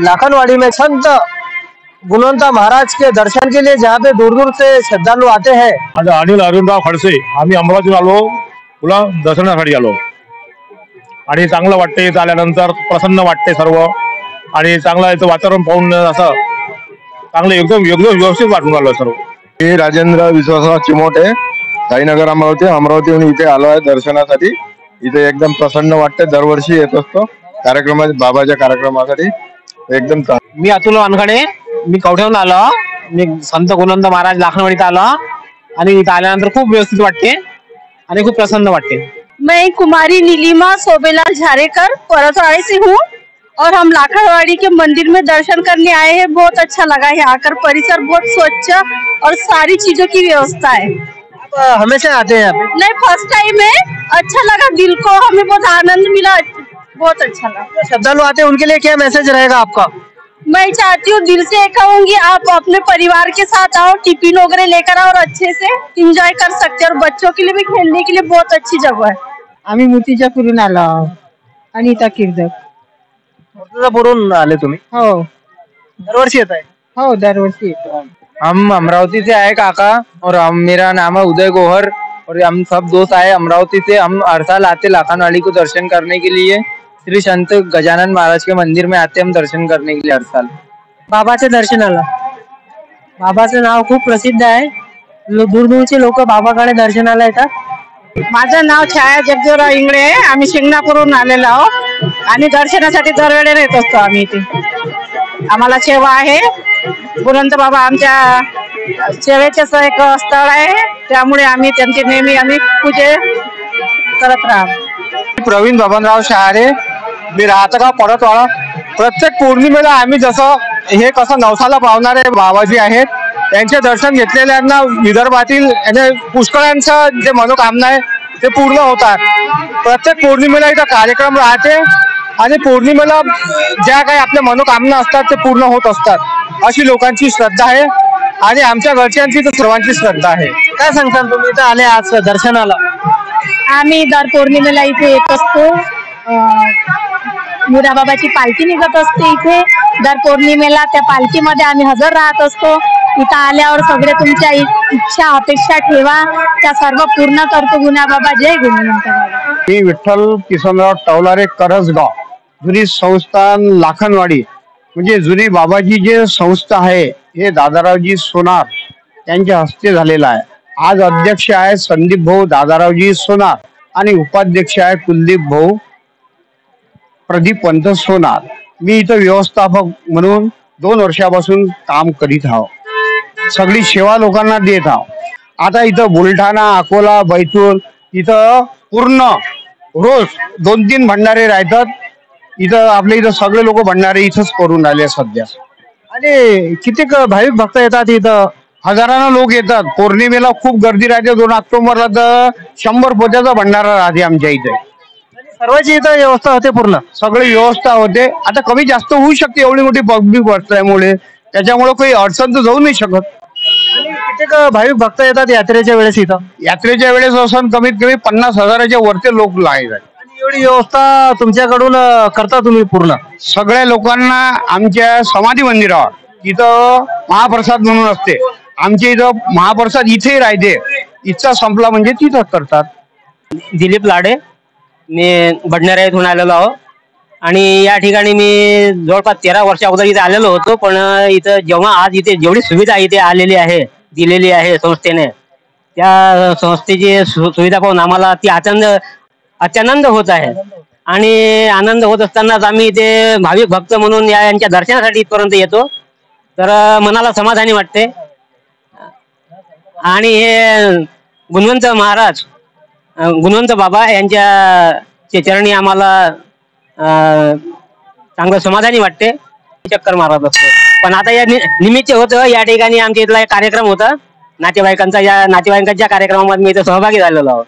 लाखनवाड़ी में संत गुणवंता महाराज के दर्शन के लिए जहाँ पे दूर दूर से श्रद्धालु आते हैं। आता अनिल अरुणराव खडसे आम्ही अमरावतीहून आलो, तुला दर्शनासाठी आलो आणि चांगलं वाटते। इथं आल्यानंतर प्रसन्न वाटते सर्व आणि चांगलं इथं वातावरण पाहून असं चांगलं एकदम एकदम व्यवस्थित वाटून आलो सर्व। हे राजेंद्र विश्वासराव चिमोटे, साईनगर अमरावतीहून इथे आलो आहे दर्शनासाठी। इथे एकदम प्रसन्न वाटते, दरवर्षी येत असतो कार्यक्रमात, बाबाच्या कार्यक्रमासाठी एकदम। मी अतुल वानखडे, मी कवठ्याहून आलो, मी संत गुणवंत महाराज लाखनवाडीत आलो आणि इथं आल्यानंतर खूप व्यवस्थित वाटते आणि खूप प्रसन्न वाटते। मैं कुमारी नीलिमा सोबेलाल झारेकर परसवाड़ी से हूँ और हम लाखनवाड़ी के मंदिर में दर्शन करने आए हैं। बहुत अच्छा लगा है आकर, परिसर बहुत स्वच्छ और सारी चीजों की व्यवस्था है। आप हमेशा आते हैं यहाँ पे? नहीं, फर्स्ट टाइम है, अच्छा लगा, दिल को हमें बहुत आनंद मिला, बहुत अच्छा लगा। श्रद्धालु आते हैं उनके लिए क्या मैसेज रहेगा आपका? मैं चाहती हूँ, दिल से कहूँगी, आप अपने परिवार के साथ आओ, टिफिन वगैरह लेकर आओ और अच्छे से एंजॉय कर सकते हैं और बच्चों के लिए भी खेलने के लिए बहुत अच्छी जगह है। आम्ही मूर्तिजापूरहून आलो, अनिता किर्दक। मूर्तिजापूरहून आले तुम्ही? हो, दरवर्षी येत आहे? हो, दरवर्षी येतो। हम अमरावती से आए काका, और मेरा नाम है उदय गोहर, और हम सब दोस्त आए अमरावती से। हम हर साल आते लाखनवाड़ी को दर्शन करने के लिए। श्री संत गजानन महाराज के मंदिर में आते हम दर्शन करने के लिए हर साल। बाबाच्या दर्शनाला, बाबाचं नाव खूप प्रसिद्ध आहे, दूरदूरचे लोक बाबाकडे दर्शनाला येतात। माझं नाव छाया जगदेवराव इंगळे आहे, आम्ही शिंगणापूरहून आलेलो आहोत आणि दर्शनासाठी दरवेळेला येत असतो आम्ही इथे। आम्हाला सेवा आहे, गुणवंत बाबा आमच्या सेवेचं एक स्थळ आहे, त्यामुळे आम्ही त्यांची नेहमी आम्ही पूजा करत राहतो। प्रवीण बबनराव शहारे, मी राहतो का परतवाडा। प्रत्येक पौर्णिमेला आम्ही जसं हे कसं नवसाला पावणारे बाबाजी आहेत, त्यांचे दर्शन घेतलेल्यांना विदर्भातील पुष्कळांचं जे मनोकामना आहे ते पूर्ण होतात। प्रत्येक पौर्णिमेला इथं कार्यक्रम राहते आणि पौर्णिमेला ज्या काही आपल्या मनोकामना असतात ते पूर्ण होत असतात, अशी लोकांची श्रद्धा आहे आणि आमच्या घरच्यांची तर सर्वांची श्रद्धा आहे। काय सांगता तुम्ही इथं आले आज दर्शनाला? आम्ही दर पौर्णिमेला इथे येत असतो, मुराबाबाची पालखी निघत असते इथे दर पौर्णिमेला, त्या पालखीमध्ये आम्ही हजर राहत असतो। इथं आल्यावर सगळे तुमच्या इच्छा अपेक्षा ठेवा, त्या सर्व पूर्ण करतो गुणाबाबा। जय गुणवंत बाबा। मी विठ्ठल किसनराव टवलारे, करसगाव, जुनी संस्थान लाखनवाडी, म्हणजे जुनी बाबाजी जे संस्था आहे हे दादारावजी सोनार यांच्या हस्ते झालेला आहे। आज अध्यक्ष आहे संदीप भाऊ दादारावजी सोनार आणि उपाध्यक्ष आहे कुलदीप भाऊ प्रदीप पंत सोनार। मी इथं व्यवस्थापक म्हणून 2 वर्षापासून काम करीत आहो, सगळी सेवा लोकांना देत आहो। आता इथं बुलढाणा, अकोला, बैतूल इथं पूर्ण रोज 2-3 भंडारे राहतात। इथं आपल्या इथं सगळे लोक भंडारे इथंच करून राहिले सध्या। आणि किती भाविक भक्त येतात इथं? हजारांना लोक येतात। पौर्णिमेला खूप गर्दी राहते, 2 ऑक्टोबरला तर 100 पोत्याचा भंडारा राहते आमच्या इथे। सर्वांची इथं व्यवस्था होते, पूर्ण सगळी व्यवस्था होते। आता कमी जास्त होऊ शकते, एवढी मोठी पब्लिक असल्यामुळे, त्याच्यामुळे काही अडचण तर जाऊ नाही शकत। किती भाविक भक्त येतात यात्रेच्या वेळेस इथं? यात्रेच्या वेळेस असं कमीत कमी 50,000च्या वरती लोक आहेत। एवढी व्यवस्था तुमच्याकडून करता तुम्ही पूर्ण? सगळ्या लोकांना आमच्या समाधी मंदिरावर इथं महाप्रसाद म्हणून असते, आमच्या इथं महाप्रसाद इथे राहते। इथचा संपला म्हणजे तिथं करतात। दिलीप लाडे, मी बडनेरा येथून आलेलो आहो आणि या ठिकाणी मी जवळपास 13 वर्ष अगोदर इथे आलेलो होतो। पण इथं जेव्हा आज इथे जेवढी सुविधा इथे आलेली आहे, दिलेली आहे संस्थेने, त्या संस्थेची सुविधा पाहून आम्हाला ती अत्यानंद होत आहे। आणि आनंद होत असतानाच आम्ही इथे भाविक भक्त म्हणून यांच्या दर्शनासाठी इथपर्यंत येतो, तर मनाला समाधानी वाटते। आणि हे गुणवंत महाराज, गुणवंत बाबा यांच्या चरणी आम्हाला चांगलं समाधानी वाटते, चक्कर मारत असतो। पण आता या निमित्त होतं, या ठिकाणी आमच्या इथला एक कार्यक्रम होता नातेवाईकांचा, या नातेवाईकांच्या कार्यक्रमामध्ये मी इथे सहभागी झालेलो आहोत।